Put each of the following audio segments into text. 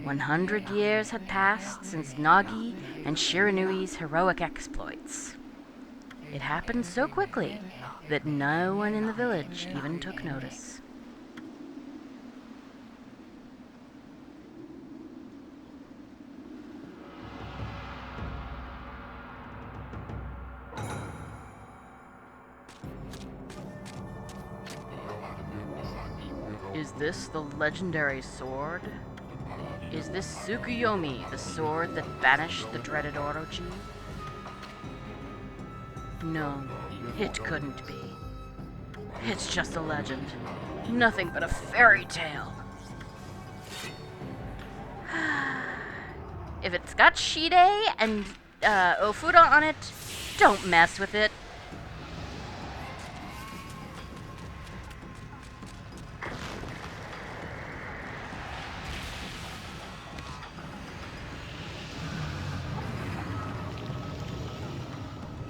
100 years had passed since Nagi and Shiranui's heroic exploits. It happened so quickly that no one in the village even took notice. Is this the legendary sword? Is this Tsukuyomi, the sword that banished the dreaded Orochi? No, it couldn't be. It's just a legend. Nothing but a fairy tale. If it's got Shide and Ofuda on it, don't mess with it.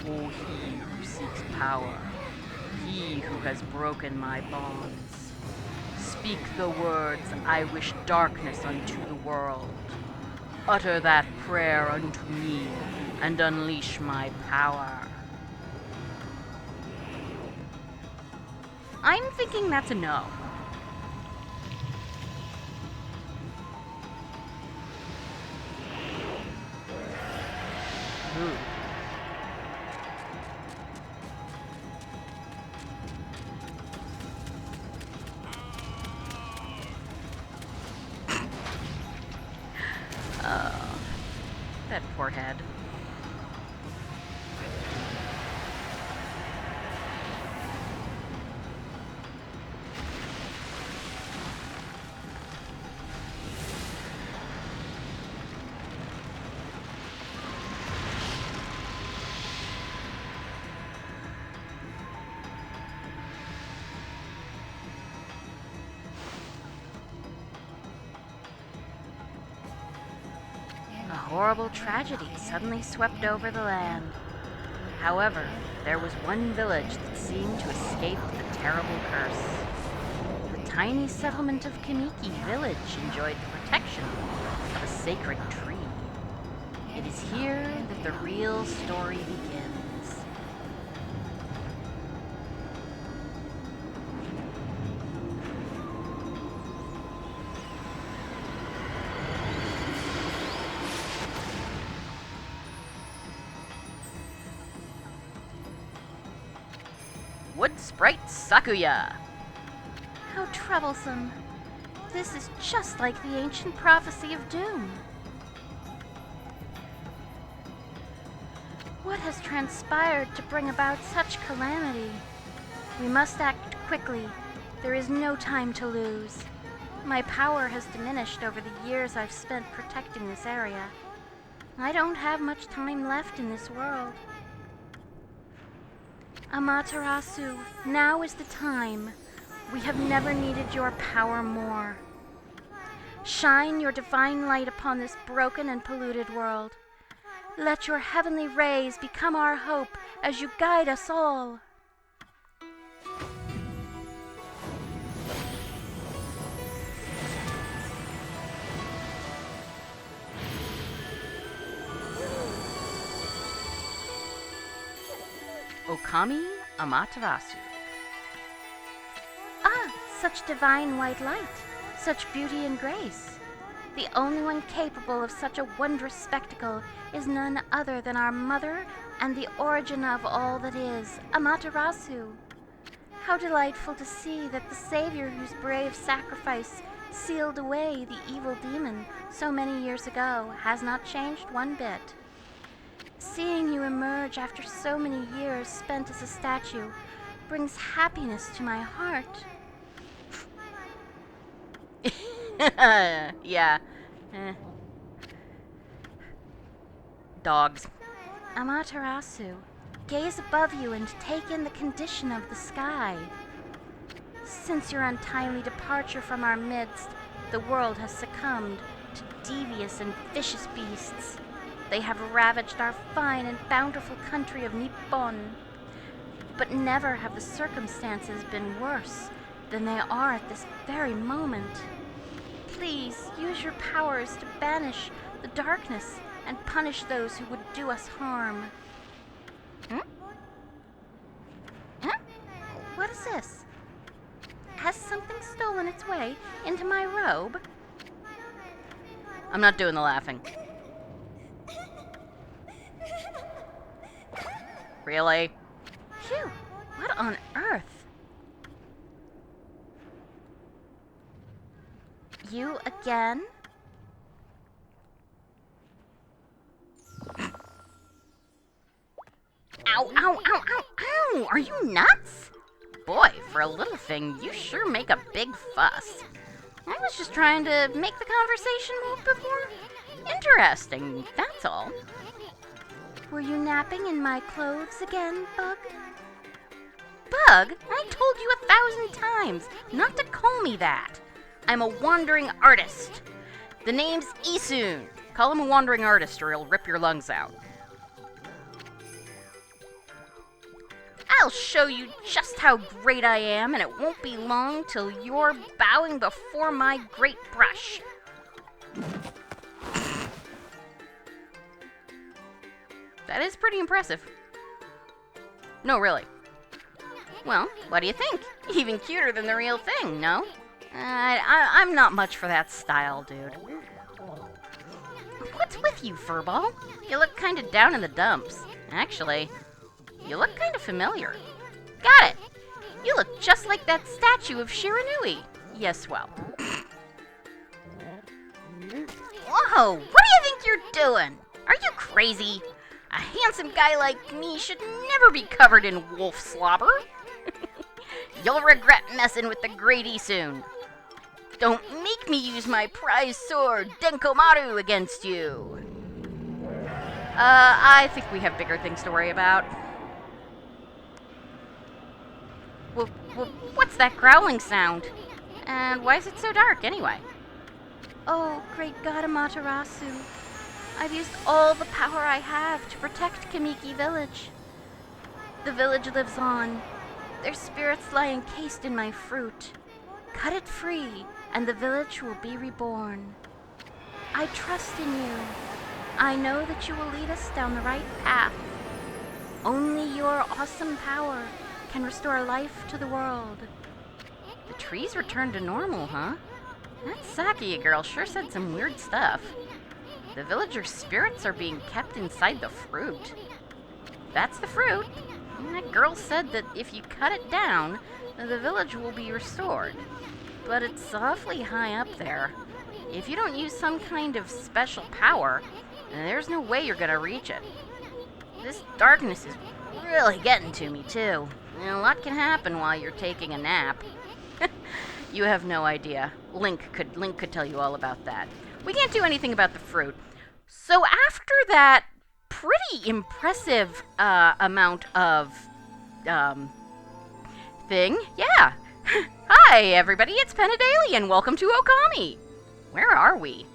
O he who seeks power, he who has broken my bonds, speak the words, I wish darkness unto the world. Utter that prayer unto me, and unleash my power. I'm thinking that's a no. Ooh. That poor head. A horrible tragedy suddenly swept over the land. However, there was one village that seemed to escape the terrible curse. The tiny settlement of Kamiki Village enjoyed the protection of a sacred tree. It is here that the real story begins. Wood Sprite Sakuya. How troublesome. This is just like the ancient prophecy of doom. What has transpired to bring about such calamity? We must act quickly. There is no time to lose. My power has diminished over the years I've spent protecting this area. I don't have much time left in this world. Amaterasu, now is the time. We have never needed your power more. Shine your divine light upon this broken and polluted world. Let your heavenly rays become our hope as you guide us all. Okami Amaterasu. Ah, such divine white light, such beauty and grace. The only one capable of such a wondrous spectacle is none other than our mother and the origin of all that is, Amaterasu. How delightful to see that the Savior whose brave sacrifice sealed away the evil demon so many years ago has not changed one bit. Seeing you emerge after so many years spent as a statue brings happiness to my heart. Yeah. Dogs. Amaterasu, gaze above you and take in the condition of the sky. Since your untimely departure from our midst, the world has succumbed to devious and vicious beasts. They have ravaged our fine and bountiful country of Nippon. But never have the circumstances been worse than they are at this very moment. please use your powers to banish the darkness and punish those who would do us harm. Hmm? Huh? What is this? Has something stolen its way into my robe? I'm not doing the laughing. Really? Phew, what on earth? You again? Ow, ow, ow, ow, ow! Are you nuts? Boy, for a little thing, you sure make a big fuss. I was just trying to make the conversation a little bit more interesting, that's all. Were you napping in my clothes again, Bug? Bug, I told you 1,000 times not to call me that. I'm a wandering artist. The name's Isun. Call him a wandering artist or he'll rip your lungs out. I'll show you just how great I am, and it won't be long till you're bowing before my great brush. That is pretty impressive. No, really. Well, what do you think? Even cuter than the real thing, no? I'm not much for that style, dude. What's with you, Furball? You look kind of down in the dumps. Actually, you look kind of familiar. Got it! You look just like that statue of Shiranui. Yes, well. Whoa, what do you think you're doing? Are you crazy? A handsome guy like me should never be covered in wolf slobber. You'll regret messing with the great Isun. Don't make me use my prize sword, Denkomaru, against you. I think we have bigger things to worry about. Well, what's that growling sound? And why is it so dark, anyway? Oh, great god Amaterasu. I've used all the power I have to protect Kamiki Village. The village lives on. Their spirits lie encased in my fruit. Cut it free, and the village will be reborn. I trust in you. I know that you will lead us down the right path. Only your awesome power can restore life to the world. The trees returned to normal, huh? That Saki girl sure said some weird stuff. The villagers' spirits are being kept inside the fruit. That's the fruit. And that girl said that if you cut it down, the village will be restored. But it's awfully high up there. If you don't use some kind of special power, there's no way you're gonna reach it. This darkness is really getting to me, too. And a lot can happen while you're taking a nap. You have no idea. Link could tell you all about that. We can't do anything about the fruit. So after that pretty impressive amount of thing, yeah. Hi everybody, it's Penadaily and welcome to Okami. Where are we?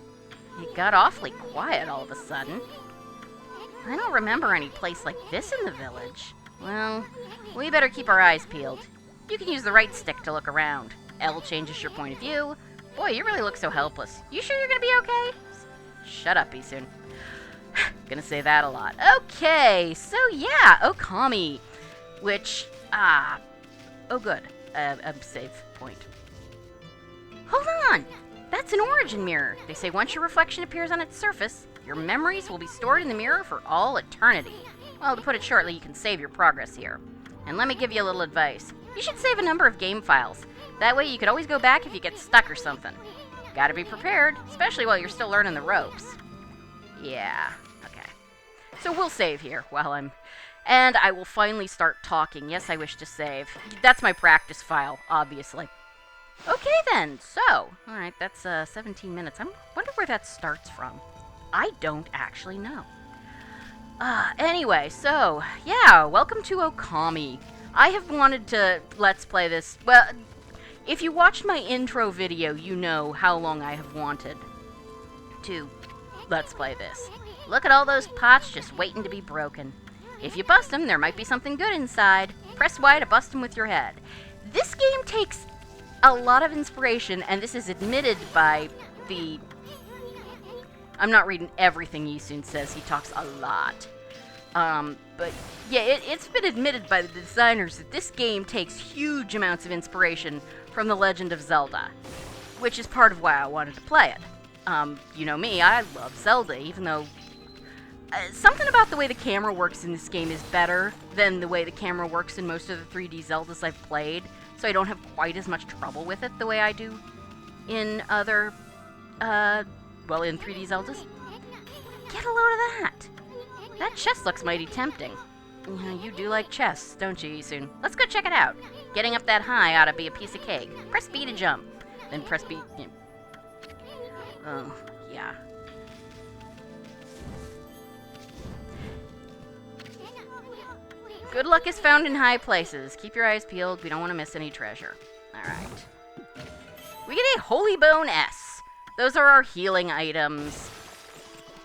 It got awfully quiet all of a sudden. I don't remember any place like this in the village. Well, we better keep our eyes peeled. You can use the right stick to look around. L changes your point of view. Boy, you really look so helpless. You sure you're gonna be okay? Shut up, Isun. Gonna say that a lot. Okay, so yeah, Okami. Which, oh good, a save point. Hold on! That's an origin mirror. They say once your reflection appears on its surface, your memories will be stored in the mirror for all eternity. Well, to put it shortly, you can save your progress here. And let me give you a little advice. You should save a number of game files. That way you could always go back if you get stuck or something. Gotta be prepared, especially while you're still learning the ropes. Yeah, okay. So we'll save here while and I will finally start talking. Yes, I wish to save. That's my practice file, obviously. Okay then, so, alright, that's 17 minutes. I wonder where that starts from. I don't actually know. Anyway, so, yeah, welcome to Okami. I have wanted to Let's Play this, well, if you watched my intro video, you know how long I have wanted to Let's Play this. Look at all those pots just waiting to be broken. If you bust them, there might be something good inside. Press Y to bust them with your head. This game takes a lot of inspiration, and this is admitted by the... I'm not reading everything Yisun says. He talks a lot. But yeah, it's been admitted by the designers that this game takes huge amounts of inspiration from The Legend of Zelda, which is part of why I wanted to play it. You know me, I love Zelda, even though something about the way the camera works in this game is better than the way the camera works in most of the 3D Zeldas I've played, so I don't have quite as much trouble with it the way I do in other, in 3D Zeldas. Get a load of that! That chest looks mighty tempting. You do like chests, don't you, Yisun? Let's go check it out. Getting up that high ought to be a piece of cake. Press B to jump. Then press B... Oh, yeah. Good luck is found in high places. Keep your eyes peeled. We don't want to miss any treasure. Alright. We get a Holy Bone S. Those are our healing items.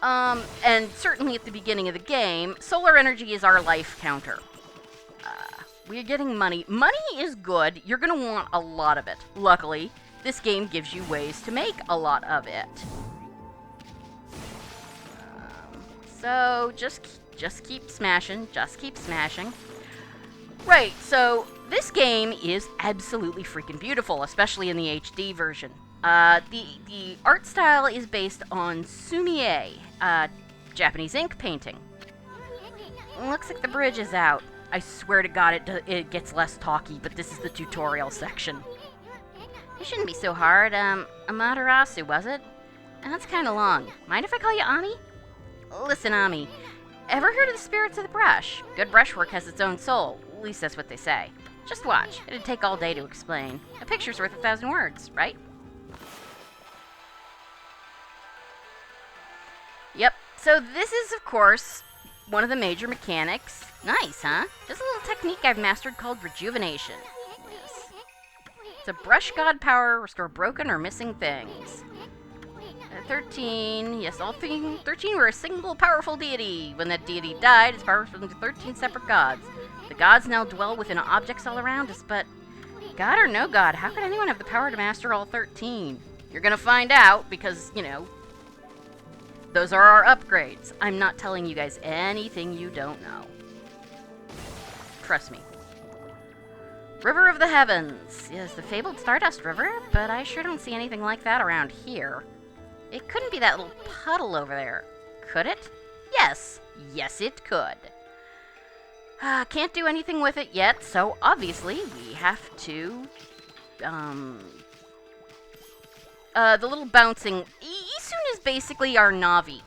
And certainly at the beginning of the game, solar energy is our life counter. We're getting money. Money is good. You're going to want a lot of it. Luckily, this game gives you ways to make a lot of it. So, just keep smashing. Just keep smashing. Right, so this game is absolutely freaking beautiful, especially in the HD version. The art style is based on sumie, Japanese ink painting. Looks like the bridge is out. I swear to God it gets less talky, but this is the tutorial section. It shouldn't be so hard. Amaterasu, was it? That's kind of long. Mind if I call you Ami? Listen, Ami. Ever heard of the spirits of the brush? Good brushwork has its own soul. At least that's what they say. Just watch. It'd take all day to explain. A picture's worth 1,000 words, right? Yep, so this is, of course, one of the major mechanics. Nice, huh? Just a little technique I've mastered called rejuvenation. Yes. It's a brush god power, restore broken or missing things. 13, yes, all 13 were a single powerful deity. When that deity died, its power was into 13 separate gods. The gods now dwell within objects all around us, but god or no god, how could anyone have the power to master all 13? You're gonna find out, because, you know, those are our upgrades. I'm not telling you guys anything you don't know. Trust me. River of the Heavens. Yes, the fabled Stardust River, but I sure don't see anything like that around here. It couldn't be that little puddle over there, could it? Yes. Yes, it could. Can't do anything with it yet, so obviously we have to, the little bouncing... Yisun is basically our Navi.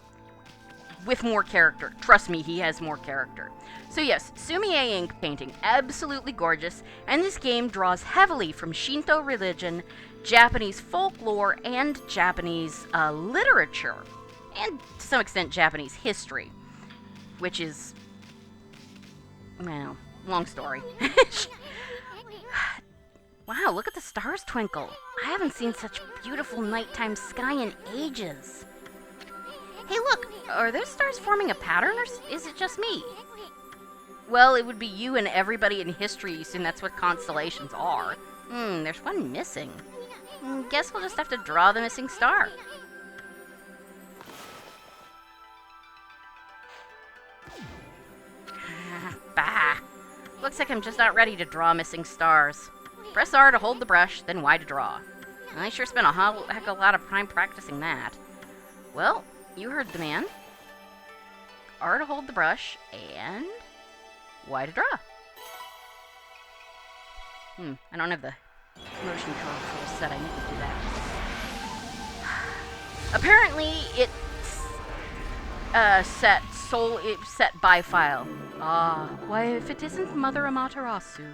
With more character. Trust me, he has more character. So yes, sumie ink painting. Absolutely gorgeous. And this game draws heavily from Shinto religion, Japanese folklore, and Japanese literature. And to some extent, Japanese history. Which is... well, long story. Wow, look at the stars twinkle. I haven't seen such beautiful nighttime sky in ages. Hey, look, are those stars forming a pattern, or is it just me? Well, it would be you and everybody in history, so that's what constellations are. There's one missing. Guess we'll just have to draw the missing star. Bah! Looks like I'm just not ready to draw missing stars. Press R to hold the brush, then Y to draw. I sure spent a heck of a lot of time practicing that. Well, you heard the man. R to hold the brush, and Y to draw. I don't have the motion control set. I need to do that. Apparently, it's set by file. Why, if it isn't Mother Amaterasu,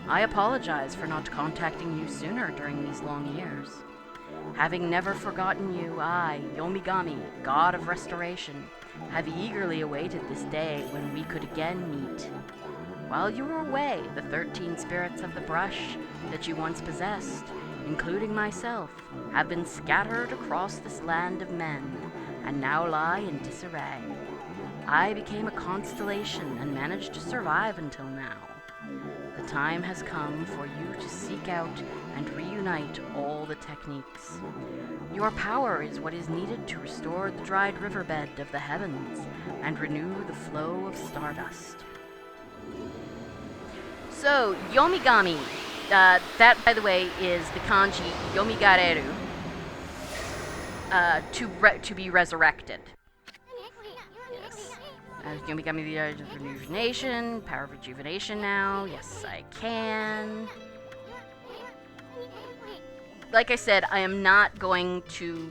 I apologize for not contacting you sooner during these long years. Having never forgotten you, I, Yomigami, God of Restoration, have eagerly awaited this day when we could again meet. While you were away, the 13 spirits of the brush that you once possessed, including myself, have been scattered across this land of men, and now lie in disarray. I became a constellation and managed to survive until now. The time has come for you to seek out and reunite all the techniques. Your power is what is needed to restore the dried riverbed of the heavens and renew the flow of stardust. So, Yomigami, that, by the way, is the kanji Yomigareru, to be resurrected. Yes. As Yomigami, the art of rejuvenation, power of rejuvenation now. Yes, I can. Like I said, I am not going to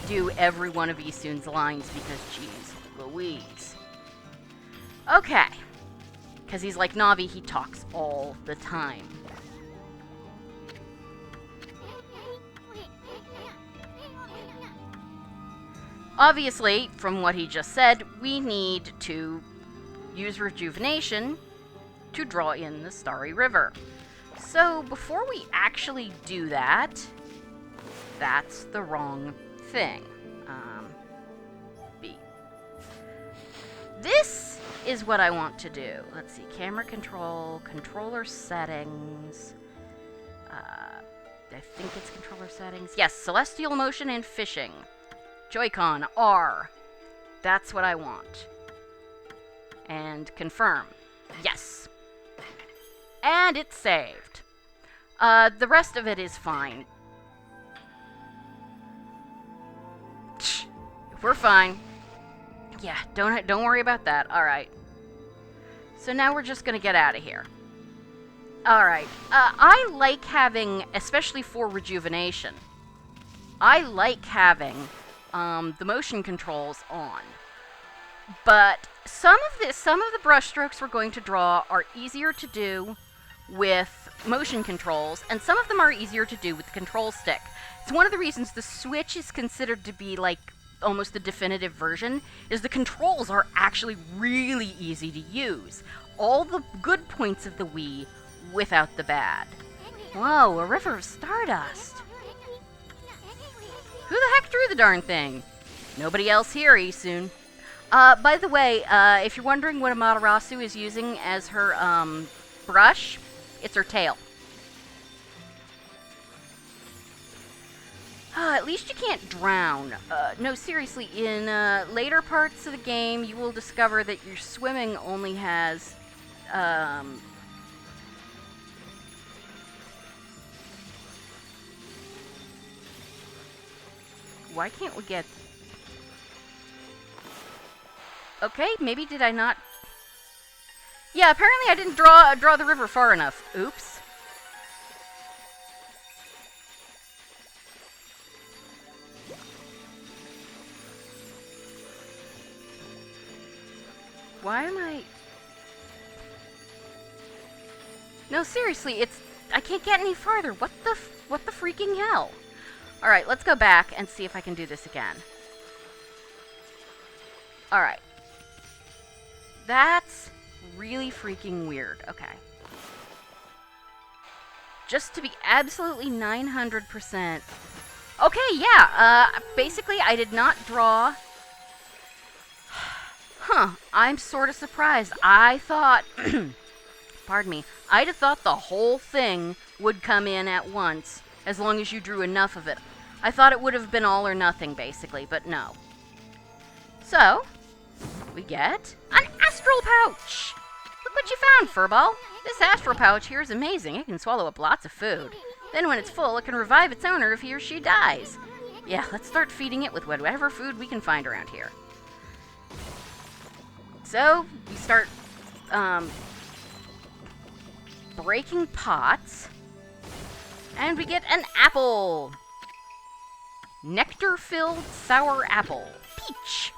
do every one of Isun's lines because, geez, Louise. Okay. Because he's like Navi, he talks all the time. Obviously, from what he just said, we need to use rejuvenation to draw in the Starry River. So, before we actually do that, that's the wrong thing. B. This is what I want to do. Let's see, camera control, controller settings. I think it's controller settings. Yes, celestial motion and fishing. Joy-Con, R. That's what I want. And confirm. Yes. And it's saved. The rest of it is fine. We're fine. Yeah, don't worry about that. Alright. So now we're just gonna get out of here. Alright. I like having, especially for rejuvenation, I like having the motion controls on. But some of the brush strokes we're going to draw are easier to do with motion controls, and some of them are easier to do with the control stick. It's one of the reasons the Switch is considered to be like almost the definitive version, is the controls are actually really easy to use. All the good points of the Wii without the bad. Whoa, a river of stardust. Who the heck drew the darn thing? Nobody else here, Isun. By the way, if you're wondering what Amaterasu is using as her, brush, it's her tail. At least you can't drown. No, seriously, in, later parts of the game, you will discover that your swimming only has, why can't we get... Okay, maybe did I not... Yeah, apparently I didn't draw the river far enough. Oops. Why am I... No, seriously, it's... I can't get any farther. What the freaking hell? Alright, let's go back and see if I can do this again. Alright. That's really freaking weird. Okay. Just to be absolutely 900%. Okay, yeah, basically I did not draw... Huh, I'm sort of surprised. I thought... Pardon me. I'd have thought the whole thing would come in at once, as long as you drew enough of it. I thought it would have been all or nothing, basically, but no. So, we get an astral pouch! Look what you found, Furball! This astral pouch here is amazing. It can swallow up lots of food. Then when it's full, it can revive its owner if he or she dies. Yeah, let's start feeding it with whatever food we can find around here. So, we start, breaking pots. And we get an apple! Nectar-filled sour apple. Peach!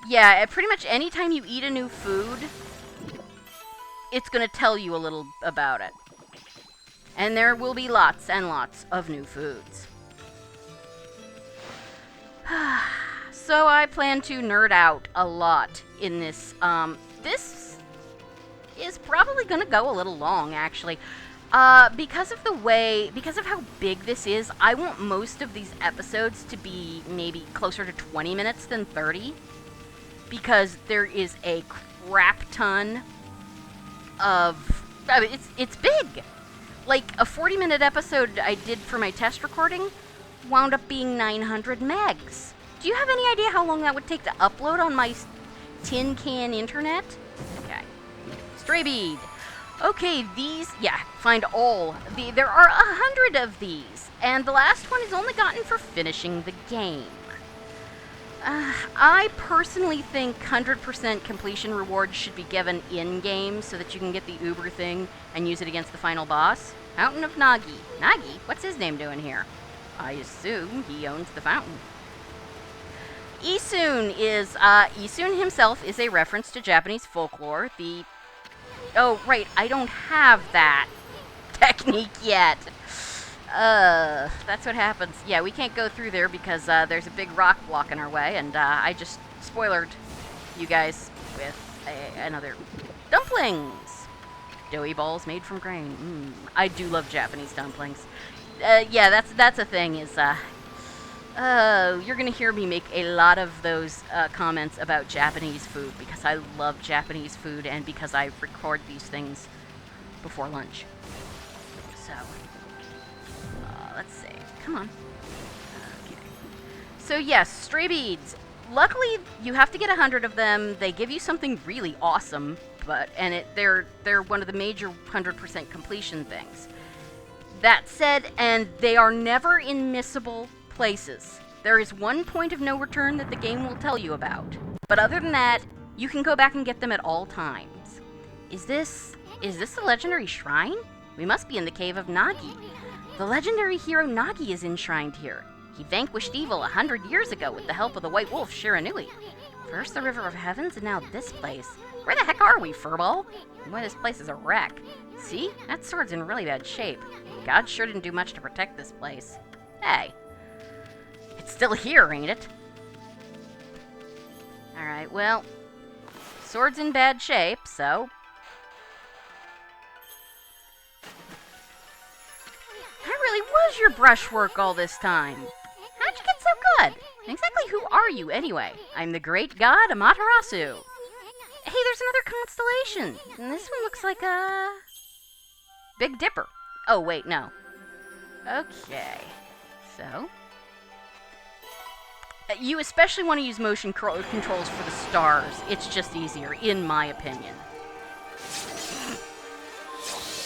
Yeah, pretty much anytime you eat a new food, it's gonna tell you a little about it. And there will be lots and lots of new foods. So I plan to nerd out a lot in this. This is probably gonna go a little long, actually. Because of how big this is, I want most of these episodes to be maybe closer to 20 minutes than 30. Because there is a crap ton of... I mean, it's big. Like, a 40-minute episode I did for my test recording wound up being 900 megs. Do you have any idea how long that would take to upload on my tin can internet? Okay. Stray bead. Okay, these... Yeah, find all. There are 100 of these, and the last one is only gotten for finishing the game. I personally think 100% completion rewards should be given in-game so that you can get the Uber thing and use it against the final boss. Fountain of Nagi. Nagi? What's his name doing here? I assume he owns the fountain. Isun is, Isun himself is a reference to Japanese folklore. Oh, right, I don't have that technique yet. That's what happens. Yeah, we can't go through there because, there's a big rock blocking our way, and, I just spoilered you guys with another... Dumplings! Doughy balls made from grain. I do love Japanese dumplings. Yeah, that's a thing, is, you're gonna hear me make a lot of those, comments about Japanese food, because I love Japanese food, and because I record these things before lunch. So, let's see. Come on. Okay. So yes, stray beads. Luckily, you have to get 100 of them. They give you something really awesome, they're one of the major 100% completion things. That said, and they are never in missable places. There is one point of no return that the game will tell you about. But other than that, you can go back and get them at all times. Is this the legendary shrine? We must be in the cave of Nagi. The legendary hero Nagi is enshrined here. He vanquished evil 100 years ago with the help of the White Wolf Shiranui. First the River of Heavens, and now this place. Where the heck are we, Furball? Boy, this place is a wreck. See? That sword's in really bad shape. God sure didn't do much to protect this place. Hey. It's still here, ain't it? Alright, well... Sword's in bad shape, so... That really was your brushwork all this time. How'd you get so good? And exactly who are you, anyway? I'm the great god Amaterasu. Hey, there's another constellation. And this one looks like a... Big Dipper. Oh, wait, no. Okay. So... You especially want to use motion controls for the stars. It's just easier, in my opinion.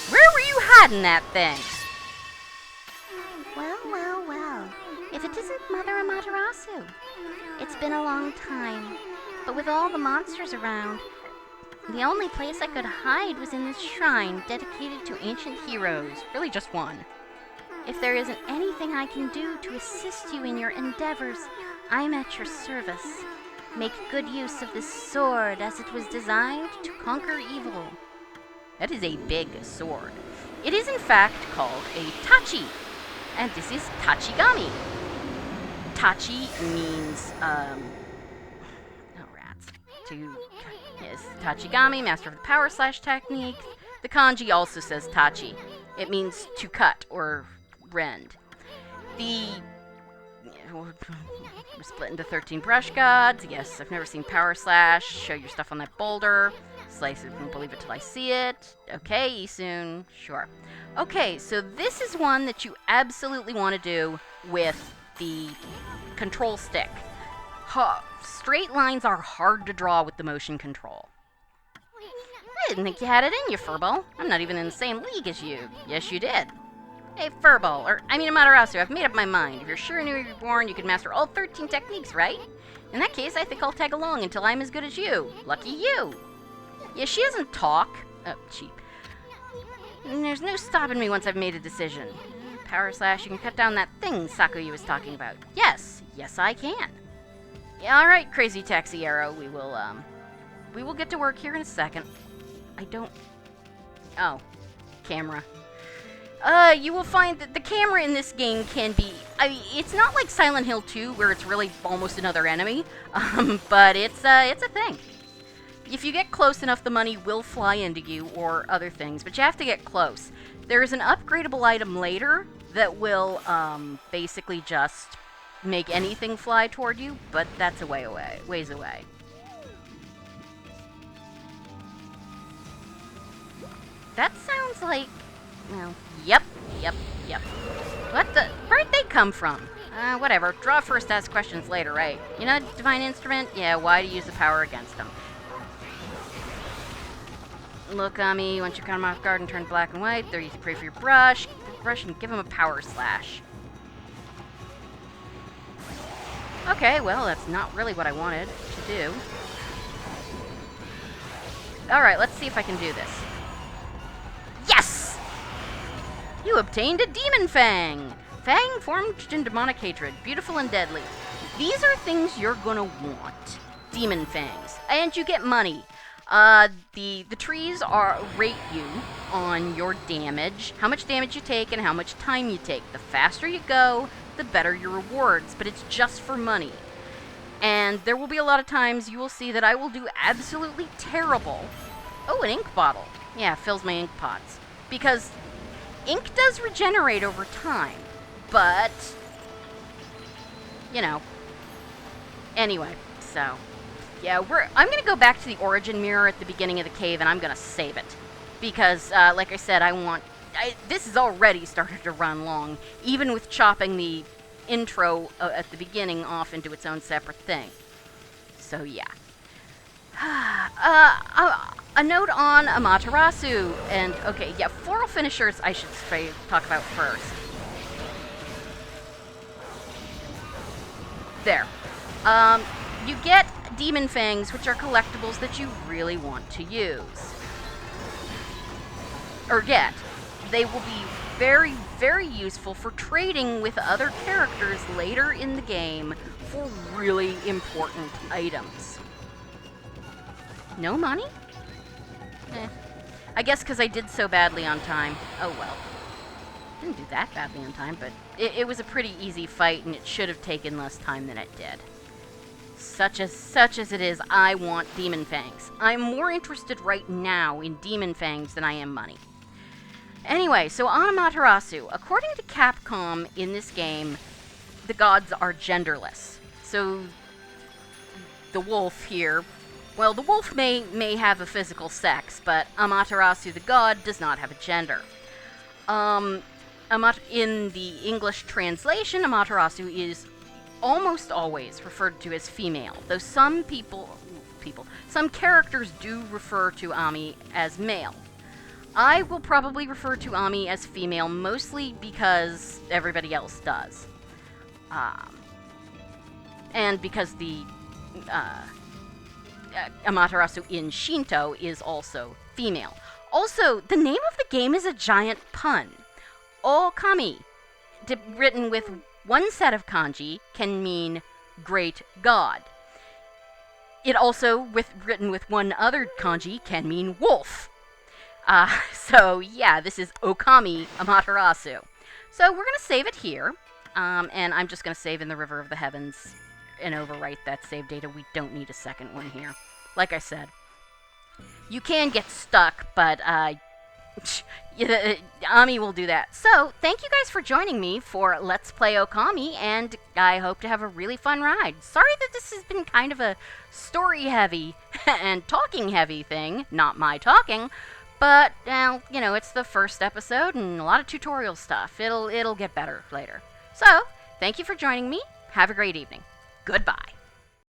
Where were you hiding that thing? Well, well, well. If it isn't Mother Amaterasu. It's been a long time, but with all the monsters around, the only place I could hide was in this shrine dedicated to ancient heroes. Really just one. If there isn't anything I can do to assist you in your endeavors, I'm at your service. Make good use of this sword as it was designed to conquer evil. That is a big sword. It is in fact called a tachi, and this is tachigami. Tachi means, oh rats, yes, tachigami, master of the power slash technique. The kanji also says tachi. It means to cut or rend. We're split into 13 brush gods. Yes, I've never seen power slash. Show your stuff on that boulder. Slice it, won't believe it till I see it. Okay, Isun. Sure. Okay, so this is one that you absolutely want to do with the control stick. Straight lines are hard to draw with the motion control. I didn't think you had it in you, Furball. I'm not even in the same league as you. Yes, you did. Hey, Furball, Amaterasu, I've made up my mind. If you're Shiranui reborn, you can master all 13 techniques, right? In that case, I think I'll tag along until I'm as good as you. Lucky you. Yeah, she doesn't talk. Oh, cheap. There's no stopping me once I've made a decision. Power slash, you can cut down that thing Sakuya was talking about. Yes, I can. Yeah, alright, Crazy Taxi Arrow, we will get to work here in a second. Oh, camera. You will find that the camera in this game can be... it's not like Silent Hill 2, where it's really almost another enemy, but it's a thing. If you get close enough, the money will fly into you, or other things, but you have to get close. There is an upgradable item later that will, basically just make anything fly toward you, but that's a ways away. That sounds like... Well, yep. Where'd they come from? Whatever. Draw first, ask questions later, right? You know, Divine Instrument? Yeah, why do you use the power against them? Look, Okami, once you cut him off guard and turn black and white, there you can pray for your brush and give him a power slash. Okay, well, that's not really what I wanted to do. Alright, let's see if I can do this. Yes! You obtained a Demon Fang! Fang formed in demonic hatred, beautiful and deadly. These are things you're gonna want. Demon Fangs. And you get money. The trees rate you on your damage, how much damage you take, and how much time you take. The faster you go, the better your rewards, but it's just for money. And there will be a lot of times you will see that I will do absolutely terrible. Oh, an ink bottle. Yeah, fills my ink pots. Because ink does regenerate over time, but, you know. Anyway, so... yeah, I'm going to go back to the origin mirror at the beginning of the cave, and I'm going to save it. Because, like I said, this has already started to run long, even with chopping the intro at the beginning off into its own separate thing. So, yeah. A note on Amaterasu, and, okay, yeah, floral finishers I should talk about first. There. You get Demon Fangs, which are collectibles that you really want to use. Or get. They will be very, very useful for trading with other characters later in the game for really important items. No money? I guess because I did so badly on time. Oh well. Didn't do that badly on time, but it was a pretty easy fight, and it should have taken less time than it did. Such as it is, I want Demon Fangs. I'm more interested right now in Demon Fangs than I am money. Anyway, so on Amaterasu, according to Capcom in this game, the gods are genderless. So the wolf here, well, the wolf may have a physical sex, but Amaterasu the god does not have a gender. In the English translation, Amaterasu is almost always referred to as female, though some some characters do refer to Ami as male. I will probably refer to Ami as female, mostly because everybody else does. And because the Amaterasu in Shinto is also female. Also, the name of the game is a giant pun. Okami, written with one set of kanji, can mean great god. It also, written with one other kanji, can mean wolf. So yeah, this is Okami Amaterasu. So we're going to save it here, and I'm just going to save in the River of the Heavens and overwrite that save data. We don't need a second one here. Like I said, you can get stuck, but Ami will do that. So, thank you guys for joining me for Let's Play Okami, and I hope to have a really fun ride. Sorry that this has been kind of a story-heavy and talking-heavy thing, not my talking, but, well, you know, it's the first episode and a lot of tutorial stuff. It'll get better later. So, thank you for joining me. Have a great evening. Goodbye.